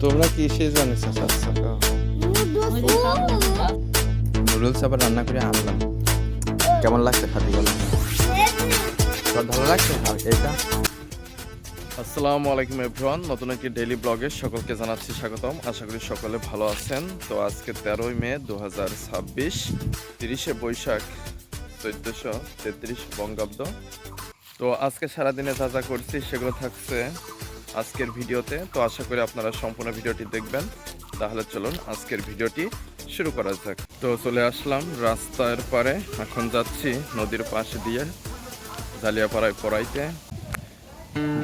তোমরা কিসে জানিস নুডলস আবার রান্না করে আনলাম। কেমন লাগছে খাতে বলো? সব ভালো লাগছে। আর এইটা আসসালামু আলাইকুম এভরিওয়ান, নতুন একটি ডেইলি ব্লগে সকলকে জানাচ্ছি স্বাগতম। আশা করি সকলে ভালো আছেন। তো আজকে 13ই মে 2026, 30শে বৈশাখ 1433 বঙ্গাব্দ। তো আজকে সারাদিনে যা যা করছি সেগুলো থাকছে আজকের ভিডিওতে। তো আশা করি আপনারা সম্পূর্ণ ভিডিওটি দেখবেন। তাহলে চলুন আজকের ভিডিওটি শুরু করা যাক। তো চলে আসলাম রাস্তার পারে, এখন যাচ্ছি নদীর পাশে দিয়ে জালিয়াপাড়ায় পড়াইতে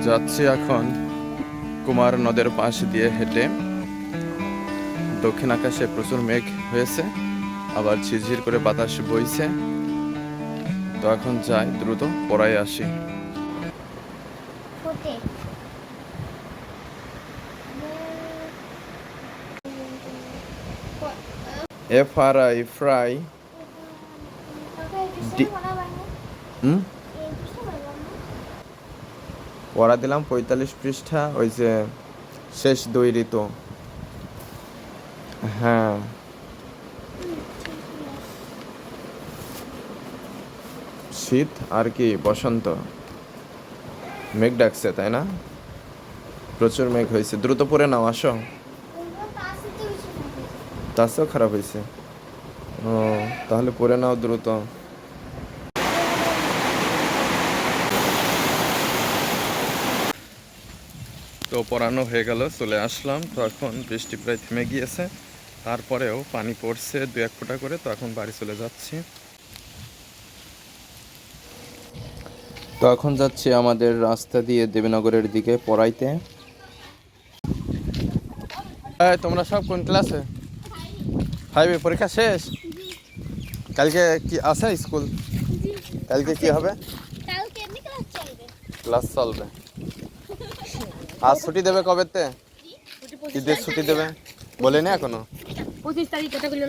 যাচ্ছি। এখন কুমার নদের পাশ দিয়ে হেঁটে। দক্ষিণ আকাশে প্রচুর মেঘ হয়েছে, আবার ঝিরঝির করে বাতাস বইছে। তো এখন যাই, দ্রুত পড়ায় আসি। FRI ফ্রাই পড়া দিলাম 45 পৃষ্ঠা, ওই যে শেষ 2 ঋতু। হ্যাঁ, শীত আর কি বসন্ত। মেঘ ডাকছে, তাই না? প্রচুর মেঘ হয়েছে। দ্রুত পড়ে নাও, আসো। তাছেও খারাপ হয়েছে। ও, তাহলে পড়ে নাও দ্রুত। তো পড়ানো হয়ে গেল, চলে আসলাম। তো এখন বৃষ্টি প্রায় থেমে গিয়েছে, তারপরেও পানি পড়ছে 2-1 ফোঁটা করে। তো এখন বাড়ি চলে যাচ্ছি। তো এখন যাচ্ছি আমাদের রাস্তা দিয়ে দেবীনগরের দিকে পড়াইতে। তোমরা সব কোন ক্লাসে? 5-এ পরীক্ষা শেষ? কালকে কি আছে স্কুল? কালকে কি হবে? ক্লাস চলবে। আজ ছুটি দেবে কবেতে? ঈদের ছুটি দেবে বলে না এখনো? 25 তারিখ। এটা করলে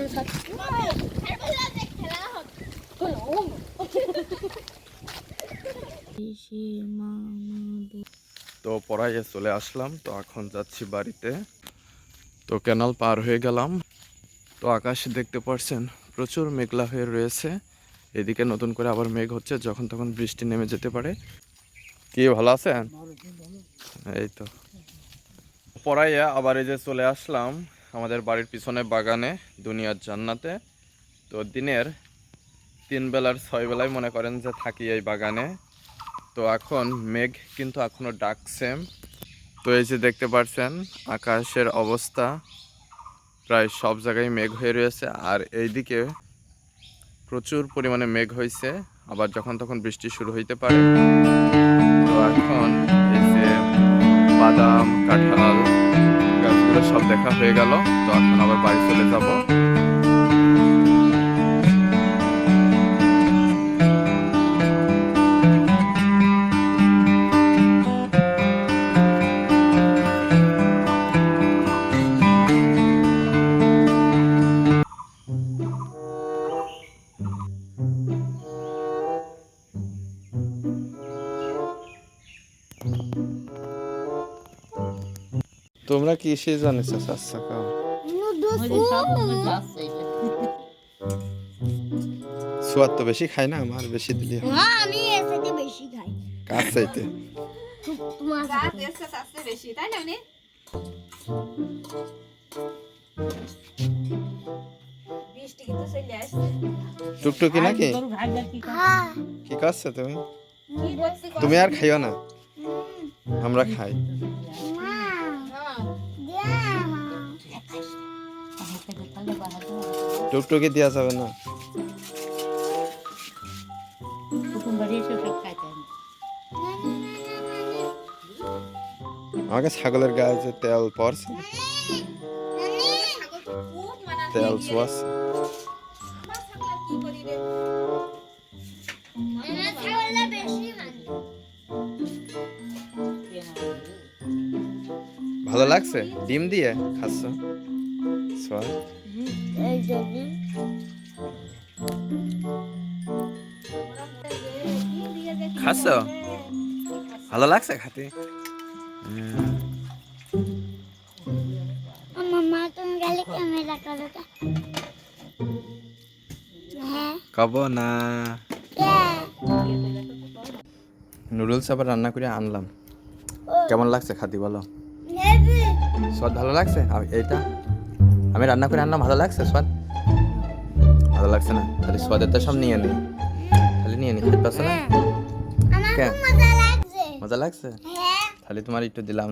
তো পড়াইয়ে চলে আসলাম। তো এখন যাচ্ছি বাড়িতে। তো ক্যানাল পার হয়ে গেলাম। তো আকাশে দেখতে পাচ্ছেন প্রচুর মেঘলা হয়ে রয়েছে। এদিকে নতুন করে আবার মেঘ হচ্ছে, যখন তখন বৃষ্টি নেমে যেতে পারে। কি ভালো আছেন? এই তো পড়াইয়া আবার এই যে চলে আসলাম আমাদের বাড়ির পিছনে বাগানে, দুনিয়ার জান্নাতে। তো দিনের 3 বেলার 6 বেলায় মনে করেন যে থাকি এই বাগানে। তো এখন মেঘ কিন্তু এখনো ডাকছে। তো এই যে দেখতে পাচ্ছেন আকাশের অবস্থা, প্রায় সব জায়গায় মেঘ হয়ে রয়েছে। আর এইদিকে প্রচুর পরিমাণে মেঘ হয়েছে, আবার যখন তখন বৃষ্টি শুরু হইতে পারে। তো এখন এই যে বাদাম, কাঁঠাল গাছগুলো সব দেখা হয়ে গেল। তো এখন আবার বাড়ি চলে যাব। তোমরা কিসে জানিস? সোয়াদ তো বেশি খাই না, আমার বেশি দিলে আমি এর থেকে বেশি খাই। কাজ চাইতে তোমার কাজ এর থেকে বেশি, তাই না? নে বৃষ্টি কিন্তু চলে আসছে। টুকটুকি নাকি? হ্যাঁ। কি করছো তুমি? তুমি আর খাইও না, আমরা খাই। টুকটুকি দেওয়া যাবে না। আমাকে ছাগলের গায়ে যে তেল পড়ছে, তেল ছোঁয়াচ্ছে। ভালো লাগছে? ডিম দিয়ে খাচ্ছ? খাচ্ছ? ভালো লাগছে খেতে? খালি ক্যামেরা করো তা। হ্যাঁ খাবো না। কে? নুডলস আবার রান্না করে আনলাম। ও, কেমন লাগছে খাতি বলো? হেবি। স্বাদ ভালো লাগছে? আর এইটা আমি রান্না করে আনলাম, ভালো লাগছে স্বাদ? ভালো লাগছে না? তাহলে স্বাদের তো সব নিয়ে নিই, খালি নিয়ে নিই, খেতে পারছো না? আমার কে? খুব মজা লাগছে। মজা লাগছে? হ্যাঁ তাহলে তোমার একটু দিলাম।